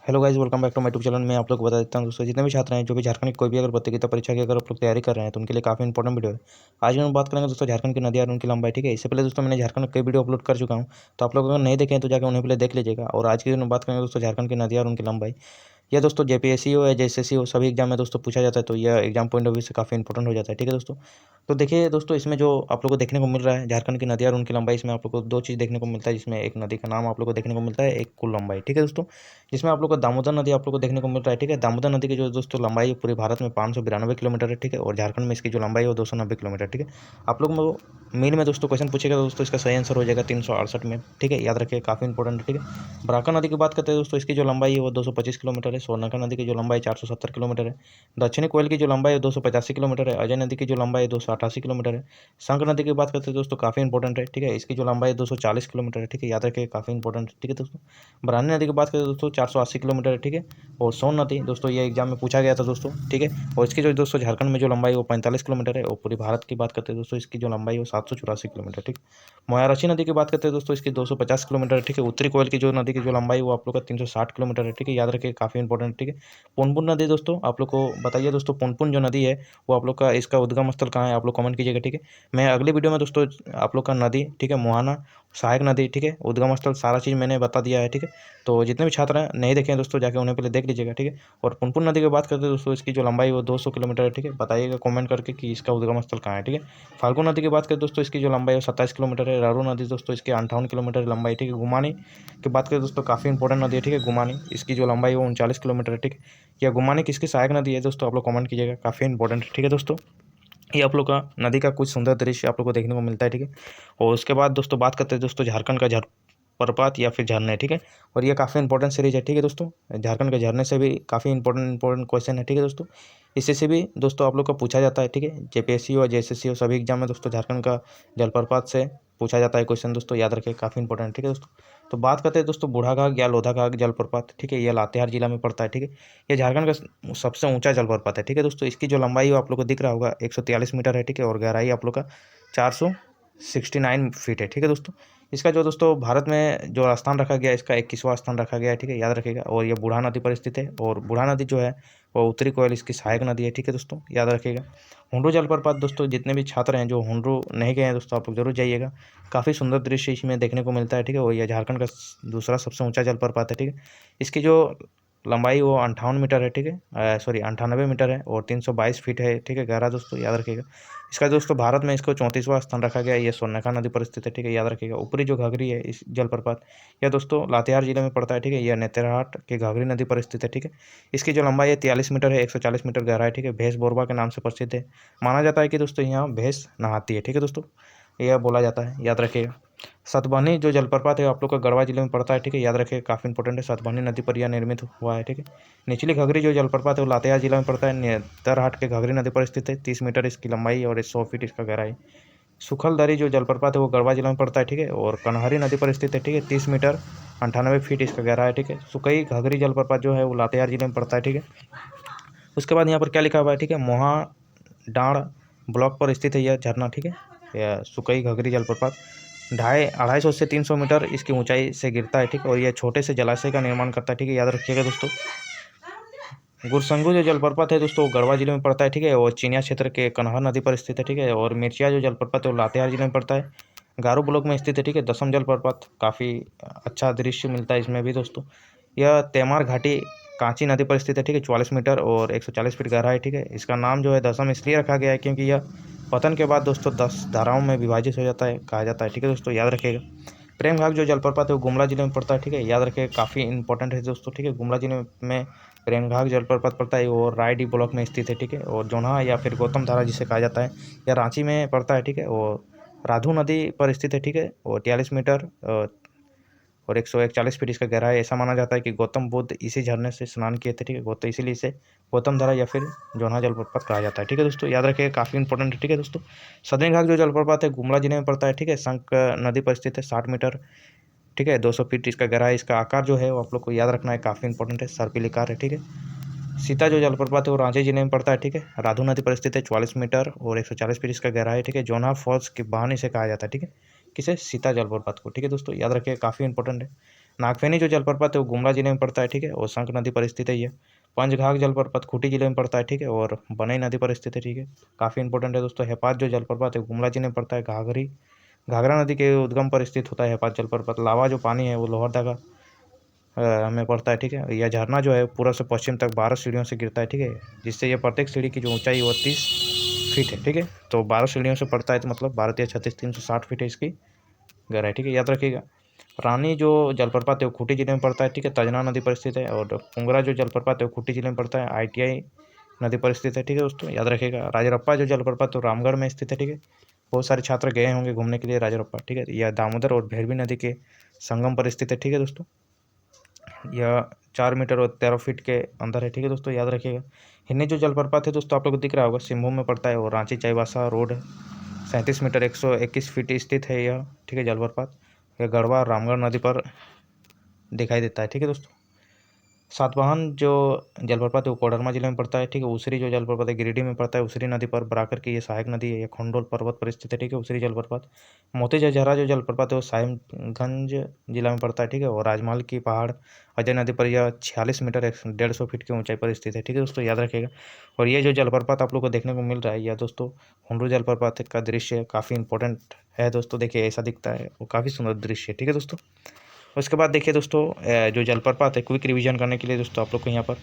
Hello guys, welcome back to my YouTube channel. मैं आप लोग को बता देता हूँ दोस्तों, जितने भी छात्र हैं जो भी झारखंड की कोई भी अगर प्रतियोगिता परीक्षा की अगर आप लोग तैयारी कर रहे हैं तो उनके लिए काफ़ी इंपॉर्टेंट वीडियो है। आज हम बात करेंगे दोस्तों झारखंड की नदियाँ और उनकी लंबाई। ठीक है, इससे पहले दोस्तों मैंने झारखंड के कई वीडियो अपलोड कर चुका हूँ, तो आप लोग अगर नहीं देखें तो जाकर उन्हें पहले देख लीजिएगा। और आज की बात करेंगे दोस्तों झारखंड की नदियाँ और उनकी लंबाई। यह दोस्तों जेपीएससी हो या जेएसएससी हो, सभी एग्जाम में दोस्तों पूछा जाता है, तो यह एग्जाम पॉइंट ऑफ व्यू से काफ़ी इंपॉर्टेंट हो जाता है। ठीक है दोस्तों, तो देखिए दोस्तों, इसमें जो आप लोग को देखने को मिल रहा है झारखंड की नदियाँ और उनकी लंबाई, इसमें आप लोग को दो चीज़ देखने को मिलता है, जिसमें एक नदी का नाम आप लोग को देखने को मिलता है, एक कुल लंबाई। ठीक है दोस्तों, जिसमें आप लोग को दामोदर नदी आप लोग को देखने को मिल रहा है। ठीक है, दामोदर नदी की जो दोस्तों लंबाई है पूरे भारत में 592 किलोमीटर है। ठीक है, और झारखंड में इसकी जो लंबाई है वो 290 किलोमीटर। ठीक है, आप लोग को मेन में दोस्तों क्वेश्चन पूछेगा दोस्तों, इसका सही आंसर हो जाएगा 368 में। ठीक है, याद रखिए, काफ़ी इंपॉर्टेंट है। ठीक है, बराका नदी की बात करते हैं दोस्तों, इसकी जो लंबाई है वो 225 किलोमीटर है। सोनका नदी की जो लंबाई 470 किलोमीटर है। दक्षिणी कोयल की जो लंबाई है 285 किलोमीटर है। अजय नदी की जो लंबाई है 288 किलोमीटर है। शंख नदी की बात करते हैं दोस्तों, काफ़ी इंपॉर्टेंट है। ठीक है, इसकी जो लंबाई है 240 किलोमीटर है। ठीक है, याद रखिए, काफ़ी इंपॉर्टेंट है। ठीक है दोस्तों, बरानी नदी की बात करें दोस्तों 480 किलोमीटर है। ठीक है, और सोन नदी दोस्तों ये एग्जाम में पूछा गया था दोस्तों। ठीक है, और इसकी जो दोस्तों झारखंड में जो लंबाई है वो 45 किलोमीटर है। और पूरी भारत की बात करते हैं दोस्तों, इसकी जो लंबाई है वो 784 किलोमीटर। ठीक, मोयारची नदी की बात करते हैं दोस्तों, इसकी 250 किलोमीटर है। ठीक है, उत्तरी कोयल की जो नदी की जो लंबाई है वो आप लोग का 360 किलोमीटर है। ठीक है, याद रखिए, काफ़ी इंपॉर्टेंट। ठीक है, पुनपुन नदी दोस्तों आप लोग को बताइए दोस्तों, पुनपुन जो नदी है वो आप लोग का इसका उद्गम स्थल कहाँ है, आप लोग कमेंट कीजिएगा। ठीक है, मैं अगले वीडियो में दोस्तों आप लोग का नदी, ठीक है, मोहाना, सहायक नदी, ठीक है, उद्गम स्थल सारा चीज़ मैंने बता दिया है। ठीक है, तो जितने भी छात्र हैं नहीं देखें दोस्तों जाके उन्हें पहले देख लीजिएगा। ठीक है, और पुनपुन नदी की बात करते हैं दोस्तों, इसकी जो लंबाई वो 200 किलोमीटर है। ठीक है, बताइएगा कमेंट करके कि इसका उद्गम स्थल कहाँ है। ठीक है, फाल्गु नदी की बात करें दोस्तों, इसकी जो लंबाई है 27 किलोमीटर है। रारू नदी दोस्तों इसकी 58 किलोमीटर लंबाई। ठीक है, गुमानी की बात करें दोस्तों, काफ़ी इंपॉर्टेंट नदी है। ठीक है, गुमानी, इसकी जो लंबाई है वो 39 किलोमीटर है। ठीक है, यह गुमानी किसकी सहायक नदी है दोस्तों, आप लोग कमेंट कीजिएगा, काफ़ी इंपॉर्टेंट है। ठीक है दोस्तों, ये आप लोग का नदी का कुछ सुंदर दृश्य आप लोग को देखने को मिलता है। ठीक है, और उसके बाद दोस्तों बात करते हैं दोस्तों झारखंड का प्रपात या फिर झरने। ठीक है, और ये काफ़ी इंपॉर्टेंट सीरीज है। ठीक है दोस्तों, झारखंड के झरने से भी काफ़ी इंपॉर्टेंट क्वेश्चन है। ठीक है दोस्तों, इससे से भी दोस्तों आप लोग का पूछा जाता है। ठीक है, जेपीएससी हो जेएसएससी हो, सभी एग्जाम में दोस्तों झारखंड का जलप्रपात से पूछा जाता है क्वेश्चन दोस्तों, याद रखिए, काफ़ी इंपॉर्टेंट। ठीक है दोस्तों, तो बात करते हैं दोस्तों बूढ़ाघाघ या लोधाघाघ जलप्रपात। ठीक है, यह लातेहार जिला में पड़ता है। ठीक है, यह झारखंड का सबसे ऊंचा जलप्रपात है। ठीक है दोस्तों, इसकी जो लंबाई वो आप लोग को दिख रहा होगा 143 मीटर है। ठीक है, और गहराई आप लोग का 469 फीट है। ठीक है दोस्तों, इसका जो दोस्तों भारत में जो स्थान रखा गया है, इसका 21वां स्थान रखा गया है। ठीक है, याद रखिएगा, और ये बूढ़ा नदी पर स्थित है। और बूढ़ा नदी जो है वो उत्तरी कोयल इसकी सहायक नदी है। ठीक है दोस्तों, याद रखिएगा। हुंडरू जलप्रपात दोस्तों, जितने भी छात्र हैं जो हुंडरू नहीं गए हैं दोस्तों, आप लोग जरूर जाइएगा, काफ़ी सुंदर दृश्य इसमें देखने को मिलता है। ठीक है, और यह झारखंड का दूसरा सबसे ऊंचा जलप्रपात है। ठीक है, इसकी जो लंबाई वो 58 मीटर है। ठीक है, सॉरी 98 मीटर है, और 322 फीट है। ठीक है, गहरा दोस्तों, याद रखिएगा। इसका दोस्तों भारत में इसको 34वां स्थान रखा गया है। ये सोनका नदी पर स्थित है। ठीक है, याद रखिएगा। ऊपरी जो घाघरी है इस जलप्रपात, यह दोस्तों लातेहार जिले में पड़ता है। ठीक है, यह नेतरहाट के घाघरी नदी पर स्थित है। ठीक है, इसकी जो लंबाई है 43 मीटर है, 140 मीटर गहरा है। ठीक है, भैंस बोरबा के नाम से प्रसिद्ध है। माना जाता है कि दोस्तों यहाँ भैंस नहाती है। ठीक है दोस्तों, यह बोला जाता है, याद रखिएगा। सतबनी जो जलप्रपात है आप लोग का गढ़वा जिले में पड़ता है। ठीक है, याद रखिए, काफ़ी इंपॉर्टेंट है, सतबनी नदी पर यह निर्मित हुआ है। ठीक है, निचली घाघरी जो जलप्रपात है वो लातेहार जिला में पड़ता है, नेतरहाट के घाघरी नदी पर स्थित है। 30 मीटर इसकी लंबाई और 100 फीट इसका गहराई। सुखलदरी जो जलप्रपात है वो गढ़वा जिला में पड़ता है। ठीक है, और कन्हारी नदी पर स्थित है। ठीक है, 30 मीटर 98 फीट इसका गहरा है। ठीक है, सुकई घाघरी जलप्रपात जो है वो लातेहार जिले में पड़ता है। ठीक है, उसके बाद यहाँ पर क्या लिखा हुआ है, ठीक है, मोहा डांड ब्लॉक पर स्थित है यह झरना। ठीक है, यह सुकई घाघरी जलप्रपात 250 से 300 मीटर इसकी ऊंचाई से गिरता है। ठीक है, और यह छोटे से जलाशय का निर्माण करता है। ठीक है, याद रखिएगा दोस्तों। गुरसंगू जो जलप्रपात है दोस्तों वो गढ़वा जिले में पड़ता है। ठीक है, और चिनिया क्षेत्र के कन्हार नदी पर स्थित है। ठीक है, और मिर्चिया जो जलप्रपात है वो लातेहार जिले में पड़ता है, गारो ब्लॉक में स्थित है। ठीक है, दसम जलप्रपात, काफ़ी अच्छा दृश्य मिलता है इसमें भी दोस्तों। यह तेमार घाटी कांची नदी पर स्थित है। ठीक है, 44 मीटर और 140 फीट गहरा है। ठीक है, इसका नाम जो है दसम इसलिए रखा गया है क्योंकि यह पतन के बाद दोस्तों 10 धाराओं में विभाजित हो जाता है, कहा जाता है। ठीक है दोस्तों, याद रखिएगा। प्रेम घाट जो जलप्रपात है वो गुमला जिले में पड़ता है। ठीक है, याद रखिएगा, काफ़ी इंपॉर्टेंट है दोस्तों। ठीक है, गुमला जिले में प्रेम घाट जलप्रपात पड़ता है और रायडी ब्लॉक में स्थित है। ठीक है, और जोन्हा या फिर गौतम धारा जिसे कहा जाता है, यह रांची में पड़ता है। ठीक है, और राधु नदी पर स्थित है। ठीक है, और 43 मीटर और 141 फीट इसका गहरा है। ऐसा माना जाता है कि गौतम बुद्ध इसी झरने से स्नान किए थे। ठीक है, गौतम इसीलिए इसे गौतम धारा या फिर जोन्हा जलप्रपात कहा जाता है। ठीक है दोस्तों, याद रखिए, काफ़ी इंपॉर्टेंट है। ठीक है दोस्तों, सदनी घाट जो जलप्रपात है गुमला जिले में पड़ता है। ठीक है, शंख नदी पर स्थित है, 60 मीटर। ठीक है, 200 फीट इसका गहरा है। इसका आकार जो है वो आप लोग को याद रखना है, काफ़ी इंपॉर्टेंट है, सर्पिलिकार है। ठीक है, सीता जो जलप्रपात है वो रांची जिले में पड़ता है। ठीक है, राधु नदी पर स्थित है, 44 मीटर और 140 फीट इसका गहरा है। ठीक है, जोन्हा फॉल्स की बहानी से कहा जाता है। ठीक है, किसे, सीता जलप्रपात को। ठीक है दोस्तों, याद रखिए, काफ़ी इंपॉर्टेंट है। नागफेनी जो जलप्रपात है वो गुमला जिले में पड़ता है, ठीक है, और शंख नदी पर स्थित है ये। पंचघाघ जलप्रपात खूंटी जिले में पड़ता है, ठीक है, और बनई नदी पर स्थित है, ठीक है, काफ़ी इंपॉर्टेंट है दोस्तों। हेपात जो जलप्रपात है गुमला जिले में पड़ता है, घाघरा नदी के उद्गम पर स्थित होता है हेपात जलप्रपात। लावा जो पानी है वो लोहरदगा में पड़ता है, ठीक है। यह झरना जो है पूर्व से पश्चिम तक 12 सीढ़ियों से गिरता है, ठीक है, जिससे यह प्रत्येक सीढ़ी की जो ऊंचाई वो 30 फीट है, ठीक है। तो 12 सीढ़ियों से पड़ता है, तो मतलब 12×36 360 फीट है इसकी गहराई, ठीक है, याद रखिएगा। रानी जो जलप्रपात है वो खूंटी जिले में पड़ता है, ठीक है, तजना नदी पर स्थित है। और पुंगरा जो जलप्रपात है वो खूंटी जिले में पड़ता है, ITI नदी पर स्थित है, ठीक है दोस्तों, याद रखिएगा। राजरप्पा जो जलप्रपात है रामगढ़ में स्थित है, ठीक है। बहुत सारे छात्र गए होंगे घूमने के लिए राजरप्पा, ठीक है। यह दामोदर और भैरवी नदी के संगम पर स्थित है, ठीक है दोस्तों। यह 4 मीटर और 13 फीट के अंदर है, ठीक है दोस्तों, याद रखिएगा। हिन्नी जो जलप्रपात है दोस्तों आप लोग को दिख रहा होगा, सिंहभूम में पड़ता है और Ranchi Chaibasa road 37 metre 121 feet स्थित है यह, ठीक है, जलप्रपात। यह गढ़वा रामगढ़ नदी पर दिखाई देता है, ठीक है दोस्तों। सातवाहन जो जलप्रपात है वो कोडरमा जिले में पड़ता है, ठीक है। उसरी जो जलप्रपात है गिरिडीह में पड़ता है, उसरी नदी पर बराकर की ये सहायक नदी है, ये खंडोल पर्वत पर स्थित है, ठीक है, उसरी जलप्रपात। मोती झरझरा जो जलप्रपात है वो साहिबगंज जिला में पड़ता है, ठीक है, और राजमहल की पहाड़ अजय नदी पर यह 46 मीटर 150 फीट की ऊंचाई पर स्थित है, ठीक है दोस्तों, याद रखिएगा। और ये जो जलप्रपात आप लोग को देखने को मिल रहा है यह दोस्तों हुंडरू जलप्रपात का दृश्य काफ़ी इंपॉर्टेंट है दोस्तों। देखिए ऐसा दिखता है, वो काफ़ी सुंदर दृश्य है, ठीक है दोस्तों। उसके बाद देखिए दोस्तों जो जलप्रपात है क्विक रिवीजन करने के लिए दोस्तों आप लोग को यहाँ पर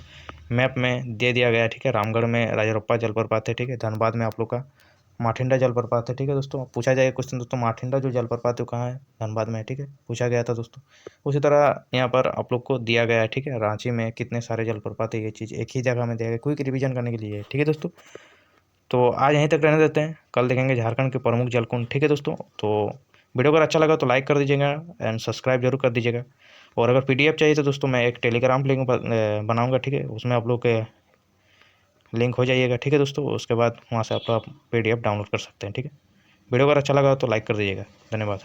मैप में दे दिया गया है, ठीक है। रामगढ़ में राजरप्पा जलप्रपात है, ठीक है। धनबाद में आप लोग का माठिंडा जलप्रपात है, ठीक है दोस्तों। पूछा जाएगा क्वेश्चन दोस्तों, माठिंडा जो जलप्रपात है वो कहाँ है, धनबाद में है, ठीक है, पूछा गया था दोस्तों। उसी तरह यहाँ पर आप लोग को दिया गया है, ठीक है, रांची में कितने सारे जलप्रपात है, ये चीज़ एक ही जगह में दिया गया, क्विक रिवीजन करने के लिए, ठीक है दोस्तों। तो आज यहीं तक रहने देते हैं, कल देखेंगे झारखंड के प्रमुख जलकुंड, ठीक है दोस्तों। तो वीडियो अगर अच्छा लगा तो लाइक कर दीजिएगा एंड सब्सक्राइब जरूर कर दीजिएगा। और अगर PDF चाहिए तो दोस्तों मैं एक टेलीग्राम लिंक बनाऊंगा, ठीक है, उसमें आप लोग के लिंक हो जाइएगा, ठीक है दोस्तों। उसके बाद वहाँ से आप PDF डाउनलोड कर सकते हैं, ठीक है। वीडियो अगर अच्छा लगा तो लाइक कर दीजिएगा। धन्यवाद।